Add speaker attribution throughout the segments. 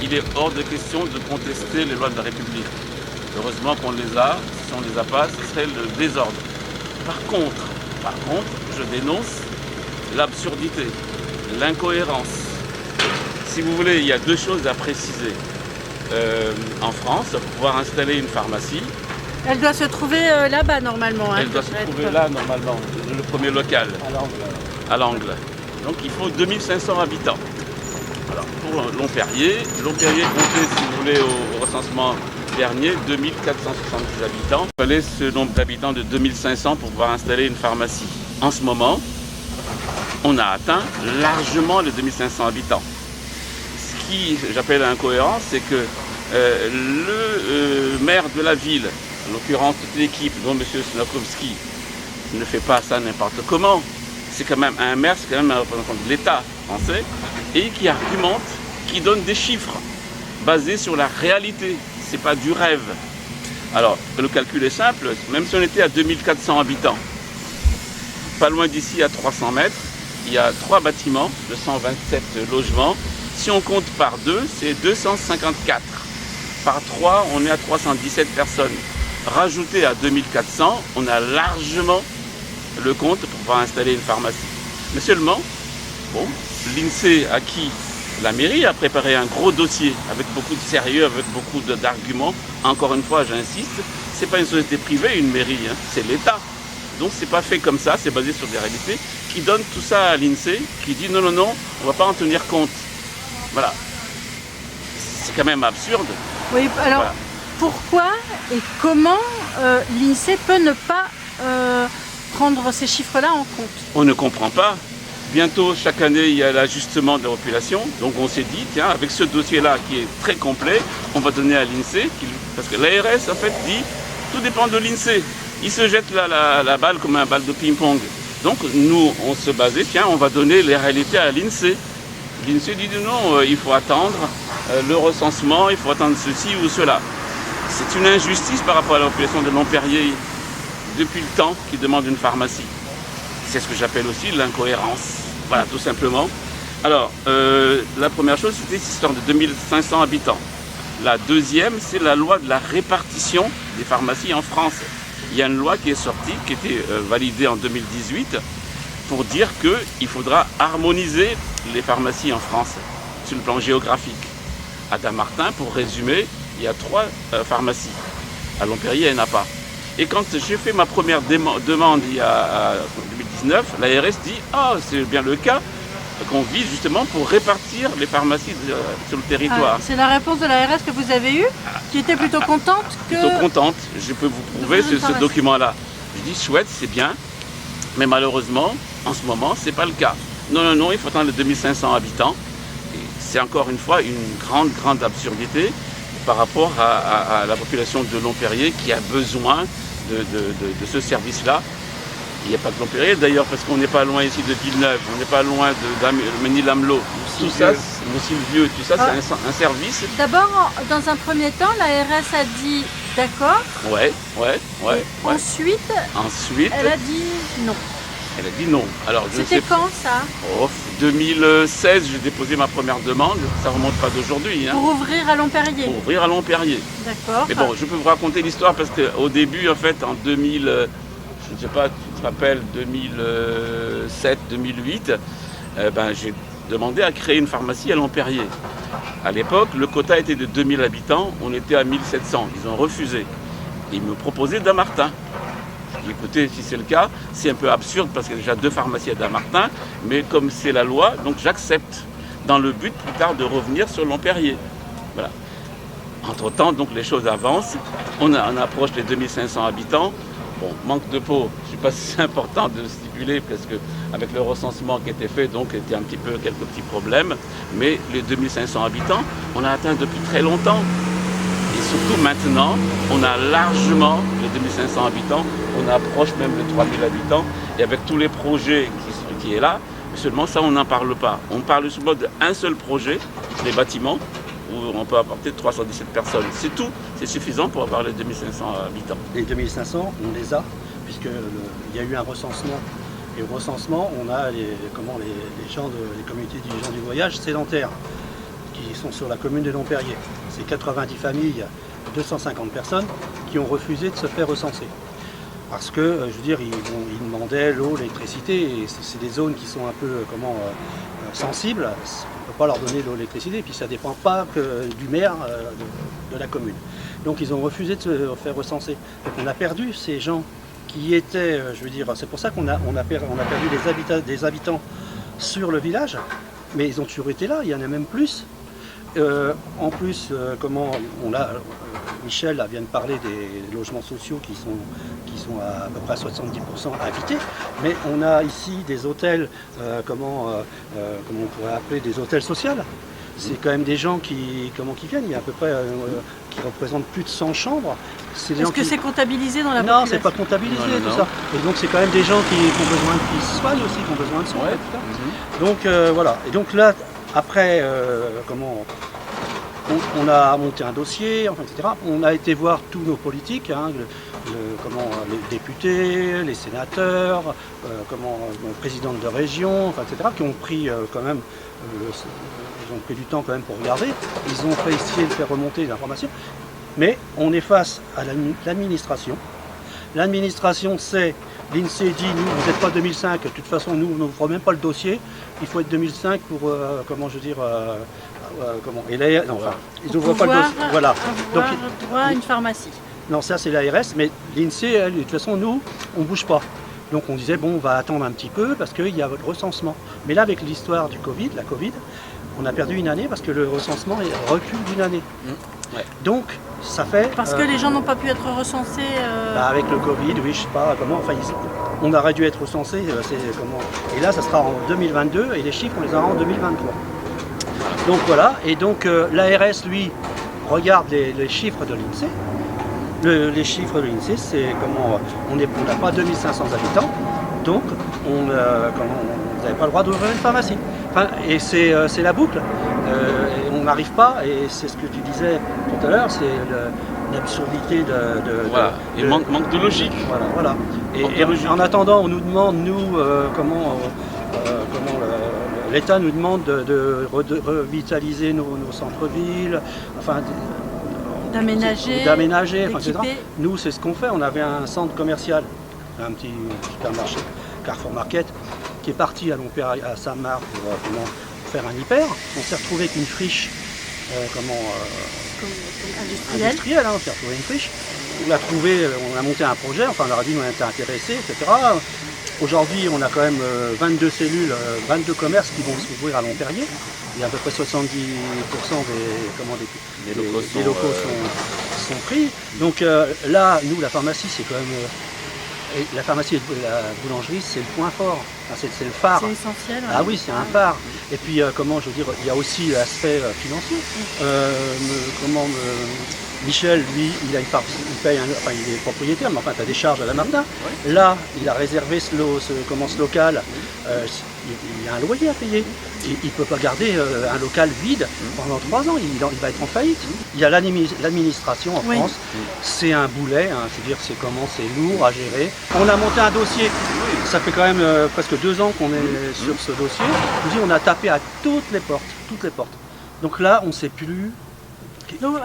Speaker 1: il est hors de question de contester les lois de la République. Heureusement qu'on les a. Si on ne les a pas, ce serait le désordre. Par contre, je dénonce l'absurdité, l'incohérence. Si vous voulez, il y a deux choses à préciser. En France, pour pouvoir installer une pharmacie,
Speaker 2: elle doit se trouver là-bas normalement.
Speaker 1: Elle doit se trouver là normalement, le premier local, à l'angle. Donc il faut 2500 habitants. Alors pour Lomperrier comptait, si vous voulez, au recensement dernier, 2470 habitants. Il fallait ce nombre d'habitants de 2500 pour pouvoir installer une pharmacie. En ce moment, on a atteint largement les 2500 habitants. Ce qui, j'appelle incohérent, c'est que le maire de la ville, en l'occurrence toute l'équipe, dont M. Snokowski, ne fait pas ça n'importe comment. C'est quand même un maire, c'est quand même un représentant de l'État français, et qui argumente, qui donne des chiffres basés sur la réalité. C'est pas du rêve. Alors, le calcul est simple, même si on était à 2400 habitants, pas loin d'ici à 300 mètres, il y a 3 bâtiments de 127 logements. Si on compte par 2, c'est 254. Par 3, on est à 317 personnes. Rajouté à 2400, on a largement le compte pour pouvoir installer une pharmacie. Mais seulement, bon, l'INSEE a qui la mairie a préparé un gros dossier avec beaucoup de sérieux, avec beaucoup d'arguments. Encore une fois, j'insiste, c'est pas une société privée, une mairie, hein, c'est l'État. Donc c'est pas fait comme ça, c'est basé sur des réalités qui donnent tout ça à l'INSEE, qui dit non, on va pas en tenir compte. Voilà. C'est quand même absurde.
Speaker 2: Oui, alors
Speaker 1: voilà.
Speaker 2: Pourquoi et comment l'INSEE peut ne pas prendre ces chiffres-là en compte?
Speaker 1: On ne comprend pas. Bientôt, chaque année, il y a l'ajustement de la population. Donc on s'est dit, tiens, avec ce dossier-là qui est très complet, on va donner à l'INSEE, parce que l'ARS, en fait, dit, tout dépend de l'INSEE. Il se jette la balle comme un balle de ping-pong. Donc nous, on se basait, tiens, on va donner les réalités à l'INSEE. L'INSEE dit non, il faut attendre le recensement, il faut attendre ceci ou cela. C'est une injustice par rapport à la population de Lomperrier depuis le temps qui demande une pharmacie. C'est ce que j'appelle aussi l'incohérence. Voilà, tout simplement. Alors, la première chose, c'était cette histoire de 2500 habitants. La deuxième, c'est la loi de la répartition des pharmacies en France. Il y a une loi qui est sortie, qui était validée en 2018, pour dire qu'il faudra harmoniser les pharmacies en France, sur le plan géographique. À Dammartin, pour résumer, il y a 3 pharmacies. À Lomperrier, il n'y en a pas. Et quand j'ai fait ma première demande il y a 2019, l'ARS dit « Ah, c'est bien le cas qu'on vise justement pour répartir les pharmacies sur le territoire. »
Speaker 2: C'est la réponse de l'ARS que vous avez eue, qui était plutôt contente que...
Speaker 1: Plutôt contente, je peux vous prouver ce document-là. Je dis « Chouette, c'est bien, mais malheureusement, en ce moment, c'est pas le cas. » Non, il faut attendre les 2500 habitants. C'est encore une fois une grande absurdité par rapport à la population de Lomperrier qui a besoin de ce service-là. Il n'y a pas que Lomperrier d'ailleurs, parce qu'on n'est pas loin ici de Villeneuve, on n'est pas loin de Ménil-Amelot. Tout ça, Moussil-Vieux, tout ça, c'est un service.
Speaker 2: D'abord, dans un premier temps, l'ARS a dit d'accord.
Speaker 1: Ouais.
Speaker 2: Ensuite, elle a dit non.
Speaker 1: Elle a dit non.
Speaker 2: C'était quand ça?
Speaker 1: 2016, j'ai déposé ma première demande. Ça ne remonte pas d'aujourd'hui. Hein.
Speaker 2: Pour ouvrir à Lomperrier?
Speaker 1: Pour ouvrir à Lomperrier.
Speaker 2: D'accord.
Speaker 1: Mais bon, je peux vous raconter l'histoire parce qu'au début, en fait, en 2000, je ne sais pas, tu te rappelles, 2007, 2008, j'ai demandé à créer une pharmacie à Lomperrier. À l'époque, le quota était de 2000 habitants, on était à 1700. Ils ont refusé. Ils me proposaient Dammartin. Écoutez, si c'est le cas, c'est un peu absurde parce qu'il y a déjà 2 pharmacies à Dammartin, mais comme c'est la loi, donc j'accepte, dans le but plus tard de revenir sur Lomperrier. Voilà. Entre-temps, donc les choses avancent, on approche les 2500 habitants. Bon, manque de peau, je ne sais pas si c'est important de le stipuler parce qu'avec le recensement qui était fait, donc il y a un petit peu quelques petits problèmes, mais les 2500 habitants, on a atteint depuis très longtemps. Et surtout maintenant, on a largement les 2500 habitants, on approche même les 3000 habitants, et avec tous les projets qui est là, seulement ça on n'en parle pas. On parle seulement d'un seul projet, les bâtiments, où on peut apporter 317 personnes. C'est tout, c'est suffisant pour avoir les 2500 habitants.
Speaker 3: Les 2500, on les a, puisqu'il y a eu un recensement. Et au recensement, on a les communautés des gens du voyage sédentaires, qui sont sur la commune de Dompierrier. C'est 90 familles, 250 personnes qui ont refusé de se faire recenser. Parce que, je veux dire, ils demandaient l'eau, l'électricité, et c'est des zones qui sont un peu sensibles. On ne peut pas leur donner l'eau, l'électricité, et puis ça ne dépend pas que du maire de la commune. Donc ils ont refusé de se faire recenser. Donc on a perdu ces gens qui étaient, je veux dire, c'est pour ça qu'on a perdu des habitants sur le village, mais ils ont toujours été là, il y en a même plus. En plus, Michel vient de parler des logements sociaux qui sont à peu près à 70% habités, mais on a ici des hôtels, comment on pourrait appeler des hôtels sociaux. C'est quand même des gens qui viennent, il y a à peu près qui représentent plus de 100 chambres.
Speaker 2: Est-ce que c'est comptabilisé dans la population?
Speaker 3: Non, c'est pas comptabilisé tout ça. Et donc c'est quand même des gens qui ont besoin qui se soignent aussi, qui ont besoin de soins. Ouais. Donc voilà. Et donc là, après, on a monté un dossier, etc. On a été voir tous nos politiques, les députés, les sénateurs, le président de région, etc., qui ont pris quand même, ils ont pris du temps quand même pour regarder. Ils ont essayé de faire remonter l'information. Mais on est face à l'administration. L'administration, l'INSEE dit, nous, vous n'êtes pas 2005, de toute façon, nous, on n'ouvre même pas le dossier. Il faut être 2005 pour, et là, non, enfin, ils n'ouvrent pas le dossier. Voilà.
Speaker 2: Donc, droit à une pharmacie.
Speaker 3: Non, ça c'est l'ARS, mais l'INSEE, elle, de toute façon, nous, on ne bouge pas. Donc on disait, bon, on va attendre un petit peu parce qu'il y a le recensement. Mais là, avec l'histoire du Covid, la Covid, on a perdu une année parce que le recensement recule d'une année. Ouais. Donc, ça fait...
Speaker 2: Parce que les gens n'ont pas pu être recensés...
Speaker 3: avec le Covid, oui, je sais pas comment... Enfin, on aurait dû être recensés, et là, ça sera en 2022, et les chiffres, on les aura en 2023. Donc voilà, et donc l'ARS, lui, regarde les chiffres de l'INSEE. Les chiffres de l'INSEE, c'est on n'a pas 2500 habitants, donc vous n'avez pas le droit d'ouvrir une pharmacie. Enfin, et c'est la boucle. On n'arrive pas, et c'est ce que tu disais tout à l'heure, c'est l'absurdité
Speaker 1: voilà, et manque de logique.
Speaker 3: Voilà. Et en attendant, on nous demande, nous, l'État nous demande de revitaliser nos centres-villes, enfin, d'aménager, etc. Nous, c'est ce qu'on fait. On avait un centre commercial, un petit supermarché, Carrefour Market, qui est parti à Saint-Marc pour faire un hyper. On s'est retrouvé avec une friche, industrielle, on s'est retrouvé une friche. On a monté un projet, enfin on leur a dit qu'on était intéressés, etc. Aujourd'hui, on a quand même 22 cellules, 22 commerces qui vont s'ouvrir à Dompierrier. Il y a à peu près 70% des locaux sont pris. Donc là, nous, la pharmacie, c'est quand même... la pharmacie et la boulangerie, c'est le point fort. Enfin, c'est le phare.
Speaker 2: C'est essentiel. Ouais.
Speaker 3: Ah oui, c'est un phare. Et puis, il y a aussi l'aspect financier. Michel, lui, il paye il est propriétaire, mais enfin, tu as des charges à la Martin. Ouais. Là, il a réservé ce local, il y a un loyer à payer. Il ne peut pas garder un local vide pendant 3 ans, il va être en faillite. Il y a l'administration en France, c'est un boulet, je veux dire, c'est lourd à gérer. On a monté un dossier, ça fait quand même presque 2 ans qu'on est sur ce dossier. On a tapé à toutes les portes. Donc là, on ne sait plus.
Speaker 2: Donc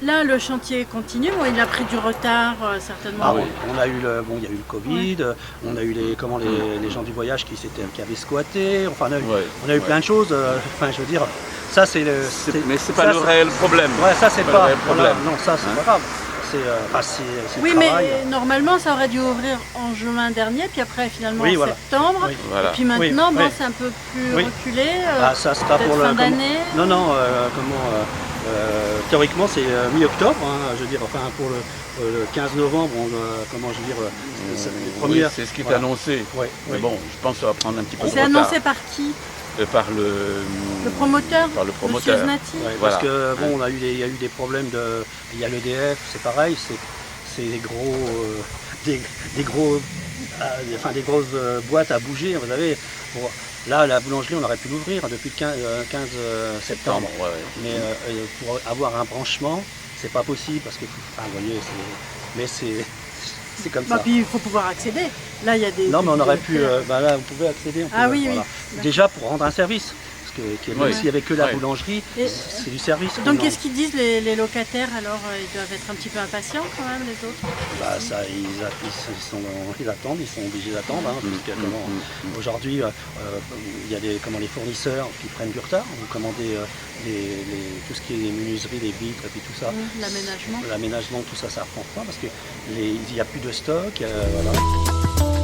Speaker 2: là, le chantier continue. Bon, il a pris du retard certainement.
Speaker 3: Ah oui. Il y a eu le Covid, on a eu les gens du voyage qui avaient squatté. Enfin, on a eu plein de choses. Enfin, je veux dire, ça c'est le.
Speaker 1: Mais c'est pas le réel problème.
Speaker 3: Ouais, ça c'est pas.
Speaker 1: Le réel problème.
Speaker 3: Non, ça c'est pas grave.
Speaker 2: Oui, mais normalement ça aurait dû ouvrir en juin dernier, puis après finalement en septembre, et puis maintenant c'est un peu plus reculé,
Speaker 3: ça sera pour
Speaker 2: fin d'année.
Speaker 3: Non, théoriquement c'est mi-octobre, je veux dire, enfin pour le 15 novembre,
Speaker 1: c'est ce qui est annoncé. Mais bon, je pense que ça va prendre un petit peu de retard.
Speaker 2: C'est annoncé par qui?
Speaker 1: Par le
Speaker 2: promoteur.
Speaker 1: Par le promoteur.
Speaker 2: Monsieur Znati.
Speaker 3: Parce que il y a eu des problèmes il y a l'EDF, c'est pareil, c'est des grosses boîtes à bouger, vous savez. Là, la boulangerie, on aurait pu l'ouvrir depuis le 15 septembre. Mais pour avoir un branchement, c'est pas possible parce que, vous voyez, c'est comme ça.
Speaker 2: Puis il faut pouvoir accéder. Là, il y a des.
Speaker 3: Non, mais on aurait pu. Là, vous pouvez accéder. Déjà pour rendre un service. Parce même s'il n'y avait que la boulangerie, c'est du service.
Speaker 2: Donc qu'est-ce qu'ils disent les locataires alors? Ils doivent être un petit peu impatients quand même, les autres?
Speaker 3: Ils attendent, ils sont obligés d'attendre. Aujourd'hui, il y a les fournisseurs qui prennent du retard. Vous commandez tout ce qui est les menuiseries, les vitres et puis tout ça.
Speaker 2: L'aménagement.
Speaker 3: L'aménagement, tout ça, ça reprend pas parce qu'il n'y a plus de stock. Voilà.